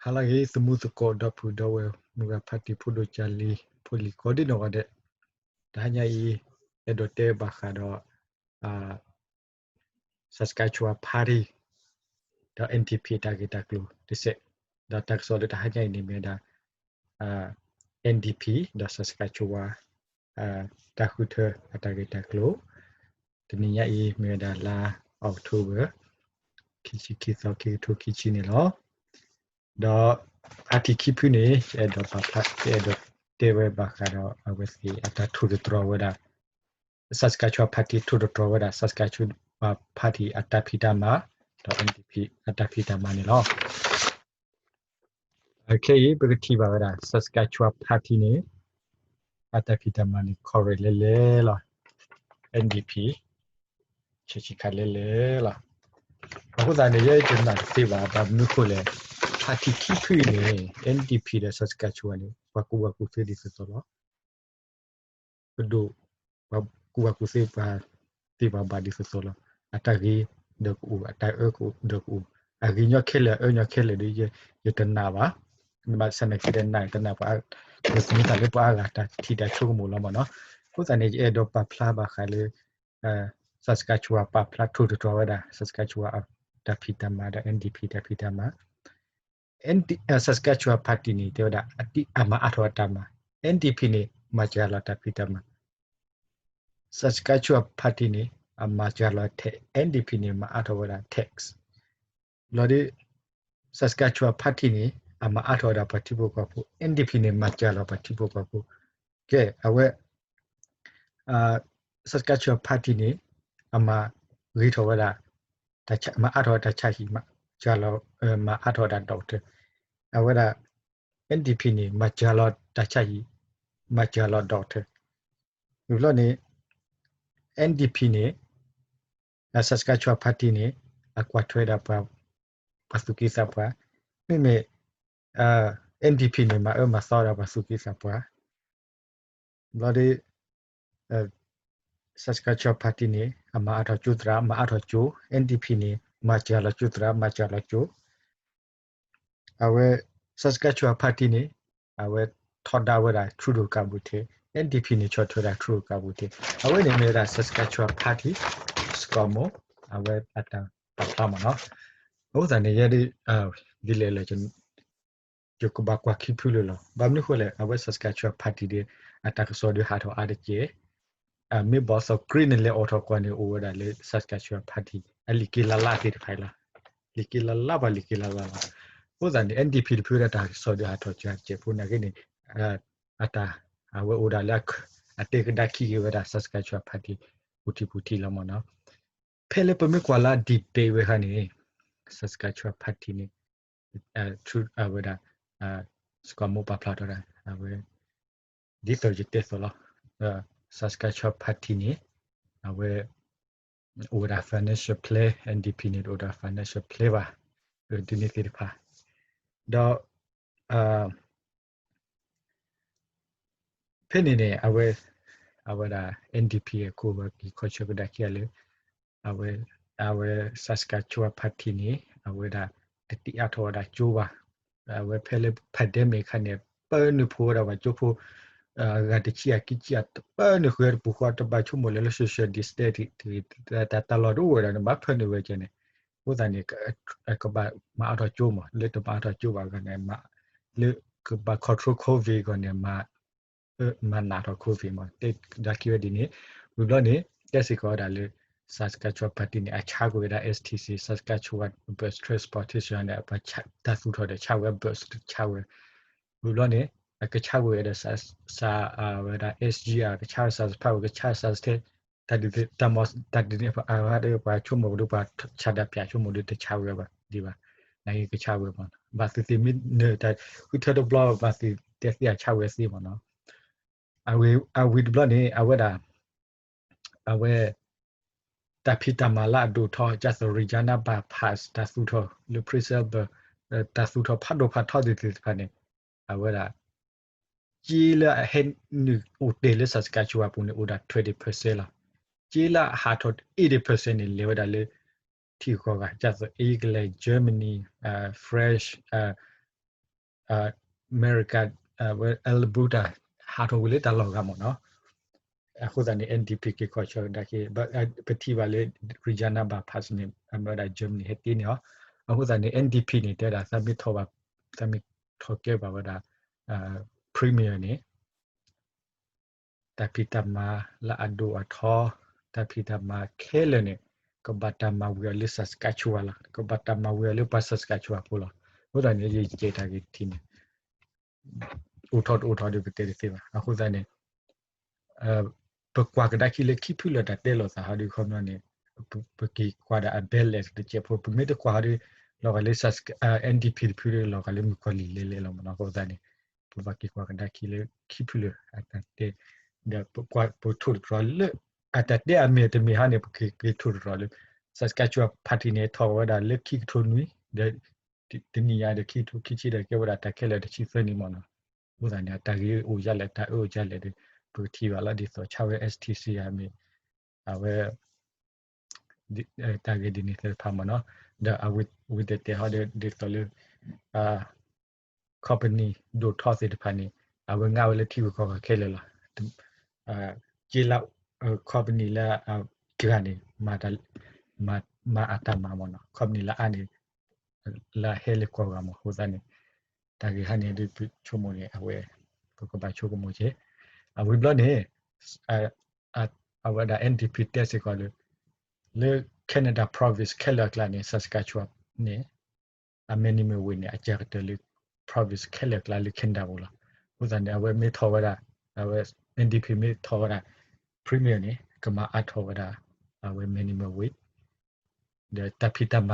halagi smooth ko da pu da we muga phati pu do chali puli ko di no de da nya yi edo te ba kha do Saskatchewan party da NTP da ge da klo de se da tak so da nya ni me da NDP da Saskatchewan da khu the da ge da klo de ni ya yi me da la October kichi ki so ki to kichi ni lo da ati kipu ni edo ba pha edo te we ba kha do obviously ata thu de tro we da Saskatchewan party thu de tro we da Saskatchewan party atapitama da NDP atapitama ni lo okay ဘယ်တိပါဝဒါ Saskatchewan party နေatapitama ni correct လဲလား NDP ချီခါလဲလားအခုဒါနေရဲ့ကျန်တာသိပါဘာမျိုးခိုလဲ party ခိခွေနေ NDP တဲ့ Saskatchewan နေဘာကူစေးဒီဆိုတော့ဘဒိုဘာကူစေးပါသိပါဘာဒီဆိုတော့အတကြီးဒကူအတအကူဒကူအကြီးညခဲလဲဒီရတနာပါဘာစနေကတဲ့နိုင်တနာပါဒီစမီတာလေပါလာတာတီတာချုံမလို့မနော်ကိုစနေအဲ့တော့ပပလာပါခါလေSaskatchewan ပပလာထူတော်ဝဒါ Saskatchewan တဖီတမဒါ NDP တဖီတမ ND Saskatchewan party နေတော့ဒါအတိအမအထောတမ NDP နေမကြလာတဖီတမ Saskatchewan party နေအမကြလာတဲ့ NDP နေမအထောဝဒါ tax လော်ဒီ Saskatchewan party နေအမအထောဒါပါတိဘောကဖို့ NDP နေမကြလာပါတိဘောကဖို့ကဲအဝဲSaskatchewan party နေအမရီထောဝဒါတချမအထောတချဟီမကြလာမအထောဒါဒေါက်တာအဝဲဒါ NDP နေမကြလာတချဟီမကြလာဒေါက်တာလူလောနေ NDP နေ Saskatchewan party နေအကွာထွဲတာပါပစုကိစပွားမိမေNDP နေမစောတာပစုကိစပွားလောဒီSaskatchewan party နေအမအထောကျူတရာမအထောကျူ NDP နေမကြလာကျူတရာမကြလာကျူအဝဲ Saskatchewan party နေအဝဲထော်ဒါဝဲတာထူဒိုကဘူတေ NDP နေချောထွဲတာထူဒိုကဘူတေအဝဲနေမေတာ Saskatchewan party စကမောအဝဲအတပတ်တာမနော်ဥဒနေရဒီလေကျွန်ကျကဘာကွာခိဖူလောဘာမနခွလေအဝဲ Saskatchewan party ဒီအတကစောဒီဟာထောအားတကျေမေဘောစကရီနလေအော်ထောကွာနေအိုဝဒါလေ Saskatchewan party အလီကီလာလာတိဖိုင်လာလီကီလာလာဘာလီကီလာလာဥဒနေ NDP ဒီဖူရတာစောဒီဟာထောချာကျေဖူနာကိနေအတာအဝဲအိုဒါလက်အတေကဒါခီဝဒါ Saskatchewan party ပူတီလာမနော်ဖဲလေပမေကွာလာဒီပေဝခနေ Saskatchewan party နေထူအဝဲဒါစကမောပါဖလာတော့အဝဲဒီတော့ဂျတေဆိုလာSaskatchewan party နေအဝဲ Oda financial play NDP နေ Oda financial play ပါဒီနေ့တိဖာတော့ဖဲနေနေအဝဲဒါ NDP ကိုဘကီခေါ်ချကဒါကီလေအဝဲ Saskatchewan party နေအဝဲဒါတတိအထောဒါကျိုးပါအဝဲဖဲလေဖတ်တယ်မေခနဲ့ပဲနဖို့တော့ကျိုးဖို့ဂတ်ချီအကီချီတ်ပဲနခွေပူခွာတဘချုံမလဲ social distance တတလော်တော့ဝရနမဖနေဝဲကျနေဘုဒ္ဓနေကဘာမအထောကျိုးမလေတပါအထောကျိုးပါကနေမလေကဘာ control covid ကနေမနာတော့ covid မတေဒါကီဝဒီနေဘုဒ္ဓနေတက်စီကောဒါလေSaskatchewan party နေအခြားကိုဒါ STC Saskatchewan Bus Transportation နဲ့ပတ်တဆူထော်တဲ့6 web bus 6 web ဘလို့နေကချဝဲတဲ့စာဝဲဒါ SGR ကချစာဖောက်ကချစာတဲ့တဒီတမတ်တဒီနေပါအားရပါချုံမလို့ပါချဒပြချုံမလို့တချဝဲပါဒီပါနိုင်ကချဝဲပါဘာစီမီနေတဲ့ခုထတော့ဘလော့ဘာစီတက်ရချဝဲစီမနော်အဝီဘလော့နေအဝဲဒါအဝဲတဖိတမလာဒူထောဂျတ်ရီဂျာနာဘာဖတ်တဆူထောလူပရိဆယ်ဘတဆူထောဖတ်တော့ဖတ်ထောဒီတိဖာနေအဝဲဒါကြီးလာဟန်နူအိုတေလ Saskatchewan ပူနေအိုဒါ20% လာကြီးလာဟာထော80% နေလေဝဒါလေတီခေါ်ကဂျတ်အေဂလေ Germany French อเมริกาเอลบูดาฮาโตวิเลตลอดกันหมดเนาะအခုတည်း NDP ကခေါ်ချတာကေပတိပါလေ regional ဘာ pass နေအမရာ Germany ဟတီနော်အခုတည်း NDP နေတဲ့ဒါ submit ထောပါ submit ထောကေပါဝဒါpremier နေတပိတမလာအဒူအထောတပိတမခဲလနေကဘတမဝီလစ်စကချူဝလာကဘတမဝီလစ်ပတ်စကချူဝပူလာဟိုတည်းရေကြေတာကေတီနေဥထောဒီပတေစီပါအခုတည်းပကွာကဒါခိလေခိဖူလတာတဲလောစာဟာဒီခေါမနေပကီကွာဒါအဘဲလက်တချေဖို့ပမေတကွာဒီလောကလေးဆတ် NDP ဖူလောကလေးမကလီလေလောမနာကိုဒါနေပပကီကွာကဒါခိလေခိဖူလအတတဲ့ဒါပကွာပထူရလအတတဲ့အမေတမီဟာနေပကီထူရလဆတ်ကချူပါတီနေထောဝဒါလက်ခိထုနွီဒီနီယာဒခိထုခိချီတဲ့ကေဝဒါတခဲလေတချီဖနီမနာဘုဒ္ဓညာတကြီးအိုရလက်တအိုကြလက်ပူတီဝလာဒီဆိုချာဝဲ STC အမေအဝဲတာဂက်ဒီနေတဲ့ဖာမနော်ဒါအဝိတဲ့ဟာဒီဆိုလေcompany ဒိုထောစစ်တဖာနေအဝဲငါဝဲလက်တီကိုခေါ်ခဲလေလားကြေလောက် company လာကနေမာအတမမနော် company လာအနေလာဟဲလီကောကမဟိုစနေတာဂက်ဟာနေဒီချုံမနေအဝဲပကဘာချုံမချေအဝိဘလနေအဝဒါ NDP တက်စကောလေ Canada province ခဲလကလာနေ Saskatchewan နေအမနီမဝင်းနေအကြက်တလေ province ခဲလကလာလေခင်ဒါဘူးလားဥဒန်အဝဲမေထောဝဒါအဝဲ NDP မေထောဝဒါ premier နေကမအထောဝဒါအဝဲမနီမဝင်းတဲ့တပိတမ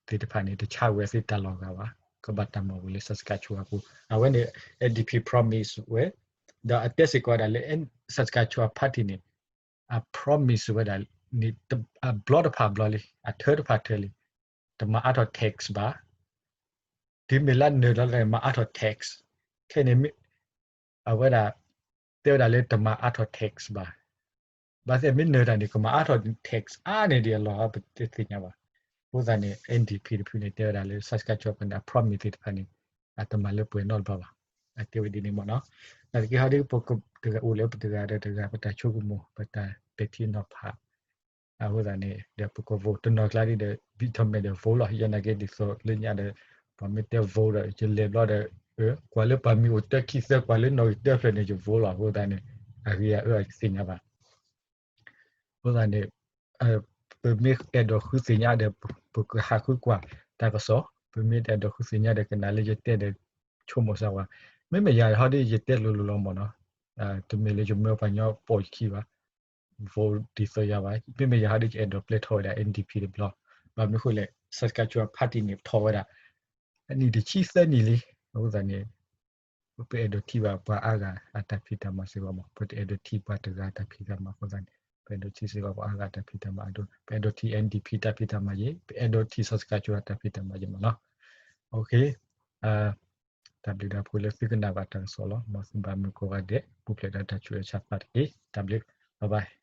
တေတဖာနေတချဝဲစစ်တလောကပါကဘတမဝလေ Saskatchewan ဘူးအဝဲနေ NDP promise ဝဲဒါအတက်စကောဒါလေ Saskatchewan party နေa promise ဝဲဒါနေa blood of blood a third party တမအထော tax ပါဒီမလန်နေလည်းမအထော tax ခဲနေအဝဲဒါတဲဒါလေတမအထော tax ပါဘာစမင်းနေတာနေကမအထော tax အားနေဒီလောပတိညာပါဘုဇာနေ NDP ပြနေတဲဒါလေ Saskatchewan က promise တဖာနေအတမလေပွေနော်ပါအတေဝဒီနေမနော်အဲ့ဒီဟာဒီပကတကဦးလေပတကတဲ့တကပတချုကမပတတတိနောဖာအဝဒနေတဲ့ပကဗိုတနော်ကလာဒီတဲ့ဘီထမဲတဲ့ဗိုလာရနဂေဒီဆိုလညတဲ့ပမီတဲ့ဗိုလာကျလေဘလာတဲ့ကွာလေပမီဦးတက်ခိစကွာလေနော်တဲ့ဖနေကျဗိုလာဟိုဒနေအရီယာစင်ညာပါဟိုဒနေပမီတဲ့ဒခုစင်ညာတဲ့ပကဟာခုကွာတာကဆောပမီတဲ့ဒခုစင်ညာတဲ့ကနာလေကျတဲ့ချုံမဆာဝါမဲရဟာဒီရတဲ့လူလုံးမနော်တမီလေကျမေပညာပေါ်ခိပါvoteဒီဆိုရပါပြရဟာဒီအဲ့တော့ plate ထော်တာ NDP ဘလော့ဘာမျိုးခုလေ Saskatchewan party နေထော်တာအနီဒီချီစနီလီဟိုဇာနေပပေဒတိပါအာဂါအတဖိတမစေဝမပတေဒတိပါတဂါတဖိတမဟိုဇာနေပေဒတိစေဝပါအာဂါတဖိတမအဒုပေဒတိ NDP တဖိတမယေပေဒတိ Saskatchewan တဖိတမယေမနော်โอเคW ဒါဖိုလေဖိကနာဘာတန်ဆောလမစဘာမကိုရတဲ့ပုပလက်တာချွေချတ်ပါတေ W bye bye